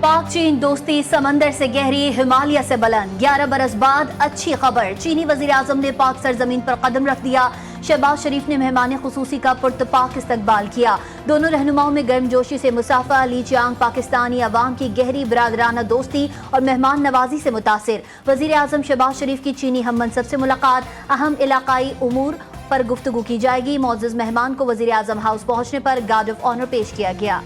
पाक चीन दोस्ती समंदर से गहरी, हिमालय से बुलंद। 11 बरस बाद अच्छी खबर, चीनी वजीर आजम ने पाक सरजमीन पर कदम रख दिया। शहबाज शरीफ ने मेहमान खुसूसी का पुरतपाक इस्तकबाल किया। दोनों रहनुमाओं में गर्मजोशी से मुसाफा। ली चियांग पाकिस्तानी अवाम की गहरी बिरादराना दोस्ती और मेहमान नवाजी से मुतासिर। वजीर आजम शहबाज शरीफ की चीनी हम मनसब से मुलाकात, अहम इलाकाई उमूर पर गुफ्तगू की जाएगी। मोअज़्ज़ज़ मेहमान को वजीर आजम हाउस पहुंचने पर गार्ड ऑफ ऑनर पेश किया गया।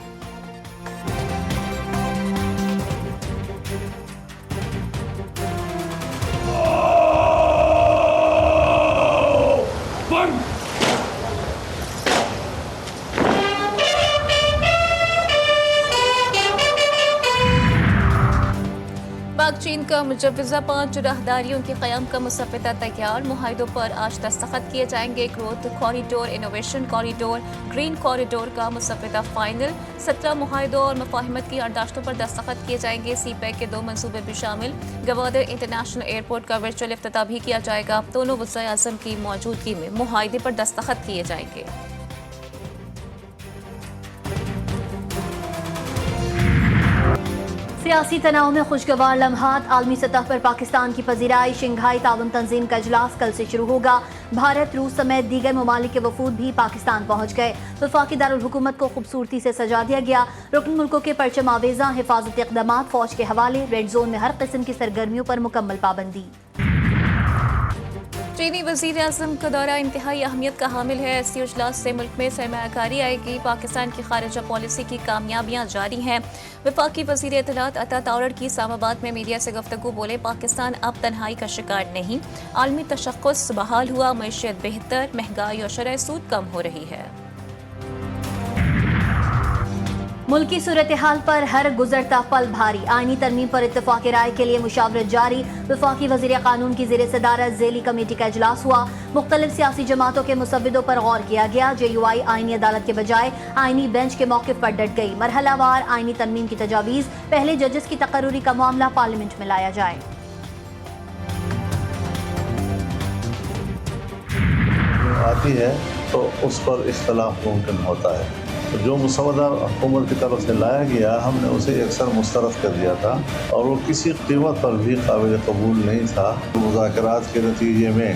पाक चीन का मुजव्वज़ा 5 राहदारियों के क़याम का मुसव्वदा तैयार। मुआहिदों पर आज दस्तखत किए जाएंगे। Growth corridor, innovation corridor, green corridor का मुसव्वदा फाइनल। 17 मुआहिदों और मुफाहिमत की यारदाश्तों पर दस्तखत किए जाएंगे। CPEC के 2 मंसूबे भी शामिल। गवादर इंटरनेशनल एयरपोर्ट का वर्चुअल इफ्तिताह भी किया जाएगा। दोनों वज़ीर आज़म की मौजूदगी में मुआहिदे पर दस्तखत किए जाएंगे। सियासी तनाव में खुशगवार लम्हात, आलमी सतह पर पाकिस्तान की पजीराई। शंघाई ताउन तंजीम का इजलास कल से शुरू होगा। भारत, रूस समेत दीगर ममालिक के वफूद भी पाकिस्तान पहुंच गए। वफाकी दारुल हुकूमत को खूबसूरती से सजा दिया गया। रुकन मुल्कों के परचम आवेजा, हिफाजती इक़दामात फौज के हवाले। रेड जोन में हर किस्म की सरगर्मियों पर मुकम्मल पाबंदी। चीनी वज़ीर आज़म का दौरा इंतहाई अहमियत का हामिल है। ऐसी इजलास से मुल्क में सरमायाकारी आएगी। पाकिस्तान की खारिजा पॉलिसी की कामयाबियां जारी हैं। वफाकी वज़ीर इत्तलात अता तावड़ की इस्लामाबाद में मीडिया से गुफ्तगू बोले, पाकिस्तान अब तन्हाई का शिकार नहीं। आलमी तशख़्ख़ुस बहाल हुआ, मईशत बेहतर, महंगाई और शरह सूद कम हो रही है। मुल्की सूरत हाल पर हर गुजरता पल भारी। आईनी तरमीम पर इत्तफाक़ राय के लिए मुशावरत जारी। वफाकी वज़ीर क़ानून की ज़ेर सदारत ज़ेली कमेटी का इजलास हुआ। मुख्तलिफ सियासी जमातों के मुसव्विदों पर गौर किया गया। JUI आईनी अदालत के बजाय आईनी बेंच के मौक़िफ़ पर डट गई। मरहलावार आईनी तरमीम की तजावीज़, पहले जजेस की तकर्रुरी का मामला पार्लियामेंट में लाया जाए। आती है तो उस पर इख्तलाफ मुमकिन होता है। तो जो मुसवदा हुकूमत की तरफ से लाया गया, हमने उसे अक्सर मुस्तरद कर दिया था और वो किसी कीमत पर भी काबिल कबूल नहीं था। मुज़ाकरात के नतीजे में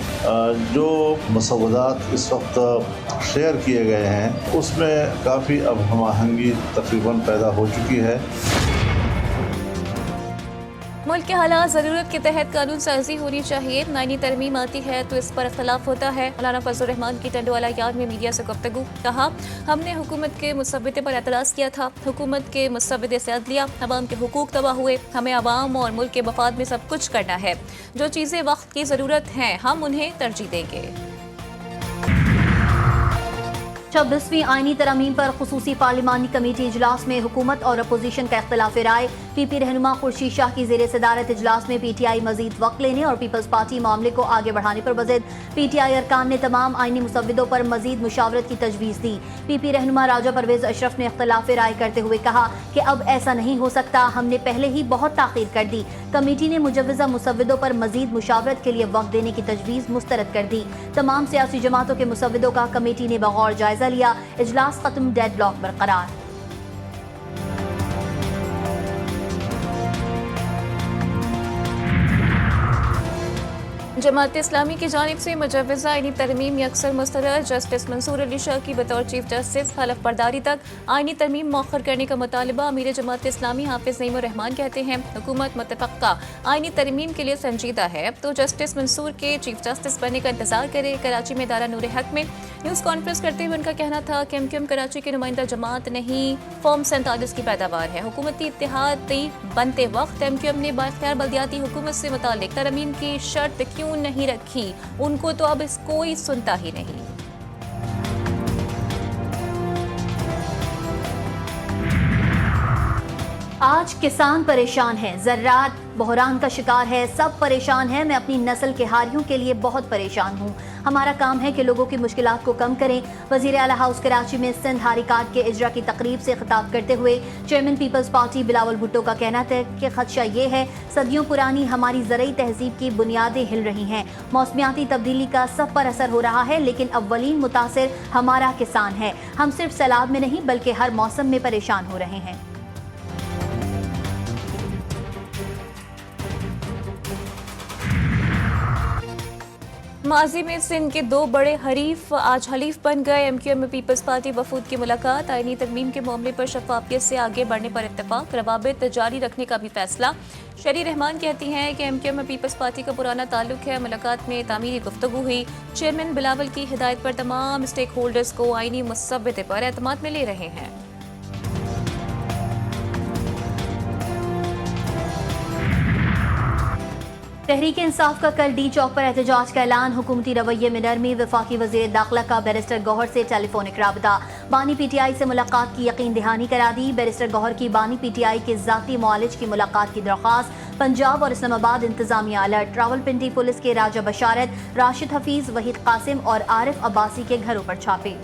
जो मुसवदात इस वक्त शेयर किए गए हैं, उसमें काफ़ी अब हम आहंगी तकरीबन पैदा हो चुकी है। मुल्क के हालात ज़रूरत के तहत कानून साजी होनी चाहिए। आईनी तरमीम आती है तो इस पर इख्तलाफ होता है। मौलाना फजल रहमान की टंडवाला याद में मीडिया से गुफ्तगू, कहा, हमने हुकूमत के मुसव्वदे पर एतराज़ किया था। हुकूमत के मुसव्वदे से अदलिया, अवाम के हुकूक तबाह हुए। हमें अवाम और मुल्क के मफाद में सब कुछ करना है। जो चीज़ें वक्त की ज़रूरत हैं, हम उन्हें तरजीह देंगे। 26वीं आईनी तरमीम पर खुसूसी पार्लिमानी कमेटी इजलास में हुकूमत और अपोजिशन का इख्तलाफ राय। PP रहनुमा खुर्शीद शाह की ज़ेर सदारत इजलास में PTI मजीद वक्त लेने और पीपल्स पार्टी मामले को आगे बढ़ाने पर बज़िद। PTI अरकान ने तमाम आईनी मुसव्विदों पर मजीद मुशावरत की तजवीज़ दी। PP रहनुमा राजा परवेज अशरफ ने इख्तलाफ राय करते हुए कहा कि अब ऐसा नहीं हो सकता, हमने पहले ही बहुत ताख़ीर कर दी। कमेटी ने मुजव्वज़ा मुसव्विदों पर मजीद मुशावरत के लिए वक्त देने की तजवीज़ मुस्तरद कर दी। तमाम सियासी जमातों के मुसव्विदों का कमेटी ने बगौर जायजा लिया। इजलास खत्म, डेडलॉक बरकरार। जमात इस्लामी की जानिब से मुजव्वज़ा आईनी तरमीम अक्सर मुस्तरद जस्टिस मंसूर अली शाह की बतौर चीफ जस्टिस हलफ बर्दारी तक आईनी तरमीम मौखर करने का मुतालबा अमीर जमात इस्लामी हाफिज नईमुर रहमान कहते हैं। हुकूमत मुतफ़क्का आईनी तरमीम के लिए संजीदा है तो जस्टिस मंसूर के चीफ जस्टिस बनने का इंतजार करे। कराची में दारा नूर हक में न्यूज़ कॉन्फ्रेंस करते हुए उनका कहना था कि MQM कराची की नुमाइंदा जमात नहीं, फॉर्म 47 की पैदावार है। हुकूमती इत्तेहादी बनते वक्त MQM ने बाइख्तियार बल्दियाती हुकूमत से मुतालिक तरमीम की शर्त क्यों नहीं रखी, उनको तो अब कोई सुनता ही नहीं। आज किसान परेशान है, ज़र्रात बहरान का शिकार है, सब परेशान है। मैं अपनी नस्ल के हारियों के लिए बहुत परेशान हूँ। हमारा काम है कि लोगों की मुश्किलात को कम करें। वज़ीर आला हाउस कराची में सिंध हारी कार्ड के इजरा की तकरीब से खिताब करते हुए चेयरमैन पीपल्स पार्टी बिलावल भुट्टो का कहना था कि खदशा ये है, सदियों पुरानी हमारी ज़रई तहजीब की बुनियादें हिल रही हैं। मौसमियाती तब्दीली का सब पर असर हो रहा है, लेकिन अव्वलीन मुतासिर हमारा किसान है। हम सिर्फ सैलाब में नहीं बल्कि हर मौसम में परेशान हो रहे हैं। माजी में सिंध के दो बड़े हरीफ आज हलीफ बन गए। एमक्यूएम में पीपल्स पार्टी वफूद की मुलाकात। आईनी तरमीम के मामले पर शफाफियत से आगे बढ़ने पर इत्तेफाक। रवाबित जारी रखने का भी फैसला। शरी रहमान कहती हैं कि एमक्यूएम में पीपल्स पार्टी का पुराना ताल्लुक है। मुलाकात में तामीरी गुफ्तगू हुई। चेयरमैन बिलावल की हिदायत पर तमाम स्टेक होल्डर्स को आईनी मुसव्वदे पर एतमाद में ले रहे हैं। तहरीक इंसाफ का कल डी चौक पर एहतजाज का ऐलान। हुकूमती रवैये में नरमी। वफाकी वज़ीर दाखिला का बैरिस्टर गौहर से टेलीफोनिक राबता। बानी पीटीआई से मुलाकात की यकीन दहानी करा दी। बैरिस्टर गौहर की बानी पीटीआई के ज़ाती मुआलिज की मुलाकात की दरख्वास्त। पंजाब और इस्लामाबाद इंतजामिया अलर्ट। रावलपिंडी पुलिस के राजा बशारत, राशिद हफीज, वहीद कासिम और आरिफ अब्बासी के घरों पर छापे।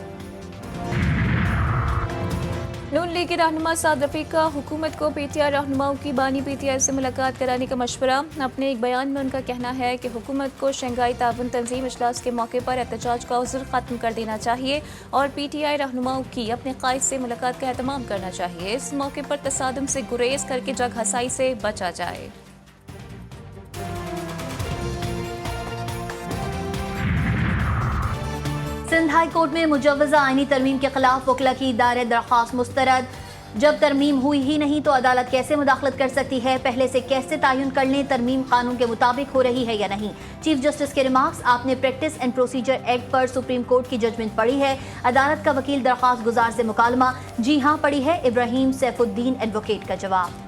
नून लीग के रहनुमा साद रफीक का हुकूमत को पीटीआई रहनुमाओं की बानी पीटीआई से मुलाकात कराने का मशवरा। अपने एक बयान में उनका कहना है कि हुकूमत को शंघाई ताउन तंजीम इजलास के मौके पर एहतजाज का उज़्र ख़त्म कर देना चाहिए और पीटीआई रहनुमाओं की अपने कायद से मुलाकात का एहतमाम करना चाहिए। इस मौके पर तसादुम से गुरेज करके जग हसाई से बचा जाए। सिंध हाई कोर्ट में मुजव्वज़ा आईनी तरमीम के खिलाफ वकला की दायर दरख्वास्त मुस्तरद। जब तरमीम हुई ही नहीं तो अदालत कैसे मुदाखलत कर सकती है? पहले से कैसे तयन कर लें तरमीम कानून के मुताबिक हो रही है या नहीं? चीफ जस्टिस के रिमार्क्स। आपने प्रैक्टिस एंड प्रोसीजर एक्ट पर सुप्रीम कोर्ट की जजमेंट पढ़ी है? अदालत का वकील दरख्वास्त गुजार से मुकालमा। जी हाँ पढ़ी है। इब्राहिम सैफुद्दीन एडवोकेट का जवाब।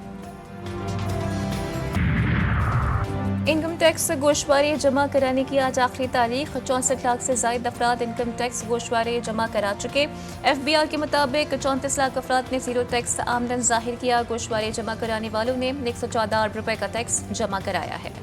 इनकम टैक्स गोशवारे जमा कराने की आज आखिरी तारीख। 64 लाख से ज़ायद अफराद इनकम टैक्स गोशवारे जमा करा चुके। FBI के मुताबिक 34 लाख अफराद ने जीरो टैक्स आमदन जाहिर किया। गोशवारे जमा कराने वालों ने 114 अरब रुपए का टैक्स जमा कराया है।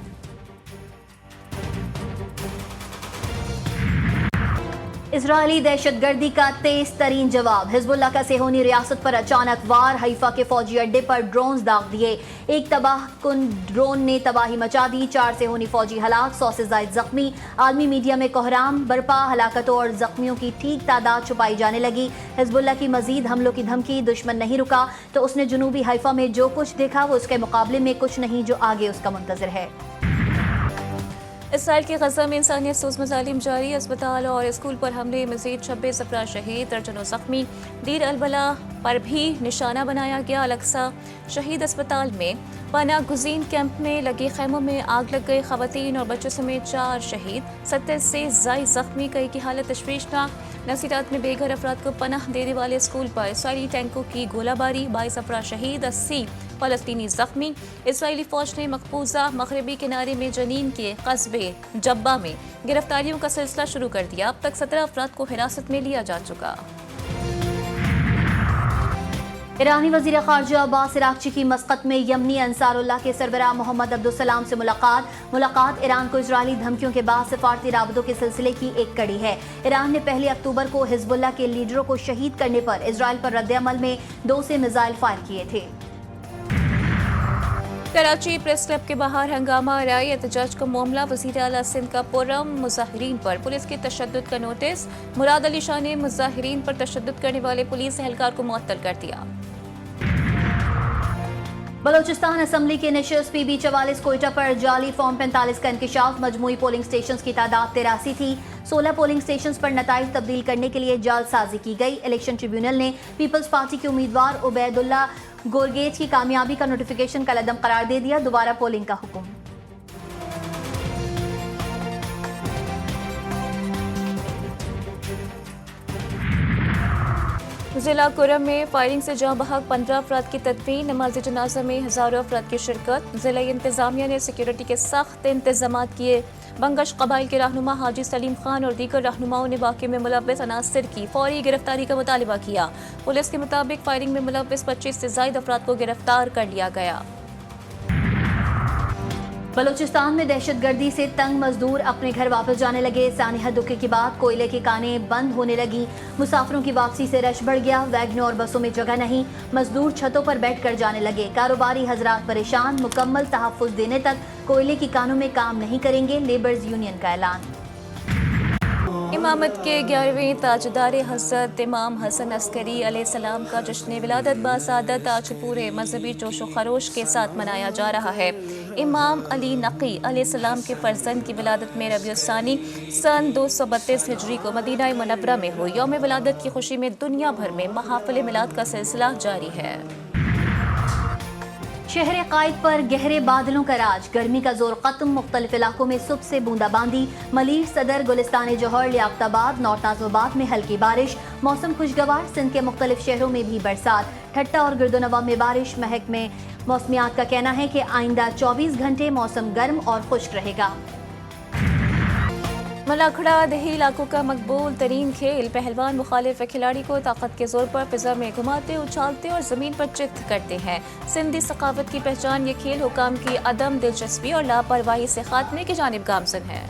इजरायली दहशतगर्दी का तेज तरीन जवाब। हिजबुल्लाह का सेहोनी रियासत पर अचानक वार। हैफा के फौजी अड्डे पर ड्रोन दाग दिए। एक तबाह कुन ड्रोन ने तबाही मचा दी। 4 सेहोनी फौजी हलाक, 100 से ज्यादा जख्मी। आलमी मीडिया में कोहराम बरपा। हलाकतों और जख्मियों की ठीक तादाद छुपाई जाने लगी। हिजबुल्लाह की मजीद हमलों की धमकी। दुश्मन नहीं रुका तो उसने जुनूबी हैफा में जो कुछ देखा वो उसके मुकाबले में कुछ नहीं जो आगे उसका मुंतजर है। इसराइल के गजा में इंसानियत सोज मजालिम जारी। अस्पताल और स्कूल पर हमले। मजीद 26 अफराद शहीद, दर्जनों जख्मी। दीर अलबला पर भी निशाना बनाया गया। अलक्सा शहीद अस्पताल में पनाह गुज़ीन कैंप में लगे खैमों में आग लग गई। खवातीन और बच्चों समेत 4 शहीद, 70 से ज़ायद जख्मी। कई की हालत तशवीशनाक। नसीरात में बेघर अफराद को पनाह देने वाले स्कूल पर इसराइली टैंकों की गोलाबारी। 22 अफराद शहीद, 80 फलस्तीनी जख्मी। इसराइली फौज ने मकबूजा मगरबी किनारे में जनीन के कस्बे जब्बा में गिरफ्तारियों का सिलसिला शुरू कर दिया। अब तक 17 अफराद को हिरासत में लिया जा चुका। ईरानी वज़ीर ख़ारजा अब्बास इराक़ची की मस्कत में यमनी अंसारुल्लाह के सरबराह मोहम्मद अब्दुलसलाम से मुलाकात ईरान को इजरायली धमकियों के बाद सफारती राबतों के सिलसिले की एक कड़ी है। ईरान ने 1 अक्टूबर को हिजबुल्लाह के लीडरों को शहीद करने पर इजराइल पर रद्द-ए-अमल में 2 से मिसाइल फायर किए थे। कराची प्रेस क्लब के बाहर हंगामा राय एहतजाज का मामला। वज़ीर आला सिंध का पुरम मुजाहिरीन पर पुलिस के तशद्दुद का नोटिस। मुराद अली शाह ने मुजाहिरीन पर तशद्दुद करने वाले पुलिस एहलकार को मुअत्तल कर दिया। बलोचिस्तान असम्बली के नशिस्त PB 44 कोयटा पर जाली फॉर्म 45 का इंकशाफ। मजमूई पोलिंग स्टेशंस की तादाद 83 थी। 16 पोलिंग स्टेशंस पर नताइज तब्दील करने के लिए जालसाजी की गई। इलेक्शन ट्रिब्यूनल ने पीपल्स पार्टी के उम्मीदवार उबैदुल्ला गोरगेज की कामयाबी का नोटिफिकेशन कलअदम करार दे दिया। दोबारा पोलिंग का हुक्म। जिला कुरम में फायरिंग से जाँ बहक 15 अफराद की तदफीन। नमाज जनाजा में हज़ारों अफराद की शिरकत। जिला इंतजामिया ने सिक्योरिटी के सख्त इंतजाम किए। बंगश कबाइल के रहनुमा हाजी सलीम खान और दीगर रहनुमाओं ने वाक़े में मुलव्वस अनासिर की फौरी गिरफ्तारी का मुतालबा किया। पुलिस के मुताबिक फायरिंग में मुलव्वस 25 से ज़ायद अफराद को गिरफ्तार कर लिया गया। बलूचिस्तान में दहशतगर्दी से तंग मजदूर अपने घर वापस जाने लगे। सानिया दुखे के बाद कोयले की कानें बंद होने लगी। मुसाफिरों की वापसी से रश बढ़ गया। वैगनों और बसों में जगह नहीं। मजदूर छतों पर बैठ कर जाने लगे। कारोबारी हजरात परेशान। मुकम्मल तहफ़्फ़ुज़ देने तक कोयले की कानों में काम नहीं करेंगे। लेबर्स यूनियन का ऐलान। امامت کے 11ویں تاجدار حضرت امام حسن عسکری علیہ السلام کا جشن ولادت باسعادت آج پورے مذہبی جوش و خروش کے ساتھ منایا جا رہا ہے۔ امام علی نقی علیہ السلام کے فرزند کی ولادت میں ربیع الثانی سن 232 ہجری کو مدینہ منورہ میں ہوئی۔ یوم ولادت کی خوشی میں دنیا بھر میں محافل میلاد کا سلسلہ جاری ہے۔ شہر قائد پر گہرے بادلوں کا راج، گرمی کا زور ختم، مختلف علاقوں میں صبح سے بوندا باندی، ملیر صدر، گلستان جوہر، لیاقت آباد، نارتھ ناظم آباد میں ہلکی بارش، موسم خوشگوار، سندھ کے مختلف شہروں میں بھی برسات، ٹھٹہ اور گرد و نواح میں بارش۔ محکمہ موسمیات کا کہنا ہے کہ آئندہ 24 گھنٹے موسم گرم اور خشک رہے گا۔ ملاکھڑا دیہی علاقوں کا مقبول ترین کھیل، پہلوان مخالف کھلاڑی کو طاقت کے زور پر فضا میں گھماتے، اچھالتے اور زمین پر چت کرتے ہیں۔ سندھی ثقافت کی پہچان یہ کھیل حکام کی عدم دلچسپی اور لاپرواہی سے خاتمے کی جانب گامزن ہے۔